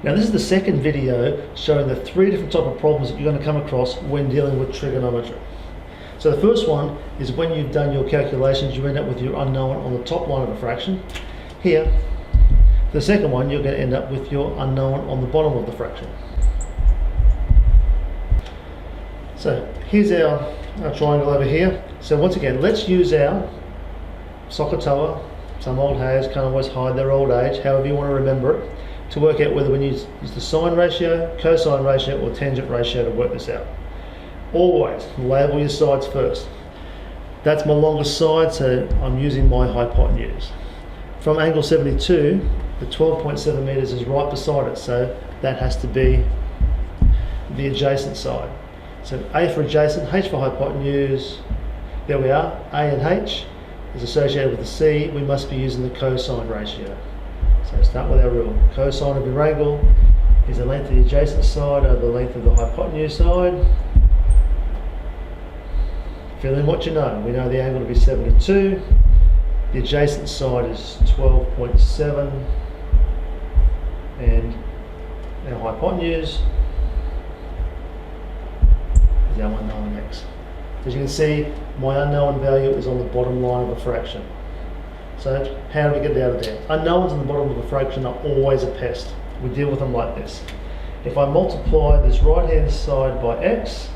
Now this is the second video showing the 3 different type of problems that you're going to come across when dealing with trigonometry. So the first one is when you've done your calculations, you end up with your unknown on the top line of a fraction. Here, the second one, you're going to end up with your unknown on the bottom of the fraction. So here's our triangle over here. So once again, let's use our SOHCAHTOA. Some old hags can't always hide their old age, however you want to remember it, to work out whether we use the sine ratio, cosine ratio, or tangent ratio to work this out. Always label your sides first. That's my longest side, so I'm using my hypotenuse. From angle 72, the 12.7 meters is right beside it, so that has to be the adjacent side. So A for adjacent, H for hypotenuse. There we are. A and H is associated with the C. We must be using the cosine ratio. So start with our rule. Cosine of your angle is the length of the adjacent side over the length of the hypotenuse side. Fill in what you know. We know the angle to be 72. The adjacent side is 12.7. And our hypotenuse is our unknown x. As you can see, my unknown value is on the bottom line of a fraction. So how do we get it out of there? Unknowns on the bottom of a fraction are always a pest. We deal with them like this. If I multiply this right hand side by x,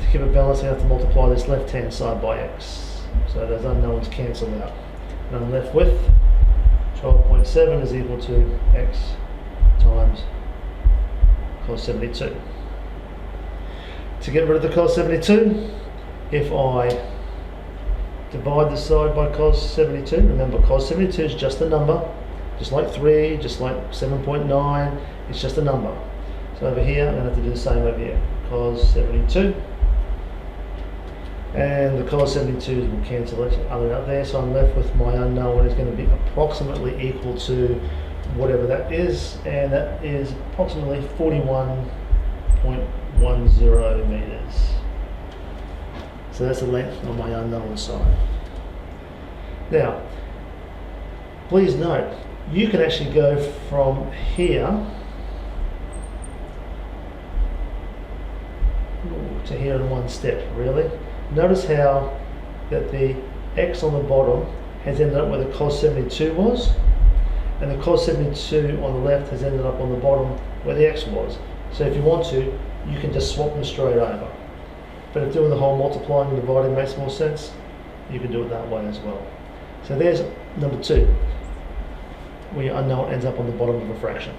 to keep it balanced I have to multiply this left hand side by x. So those unknowns cancel out. And I'm left with 12.7 is equal to x times cos 72. To get rid of the cos 72, if I divide this side by cos 72, remember cos 72 is just a number, just like 3, just like 7.9, it's just a number. So over here, I'm going to have to do the same over here, cos 72. And the cos 72s will cancel each other out there, so I'm left with my unknown is going to be approximately equal to whatever that is, and that is approximately 41.10 meters. So that's the length on my unknown side. Now, please note, you can actually go from here to here in one step, really. Notice how that the x on the bottom has ended up where the cos 72 was, and the cos 72 on the left has ended up on the bottom where the x was. So if you want to, you can just swap them straight over. But if doing the whole multiplying and dividing makes more sense, you can do it that way as well. So there's number 2, where your unknown ends up on the bottom of a fraction.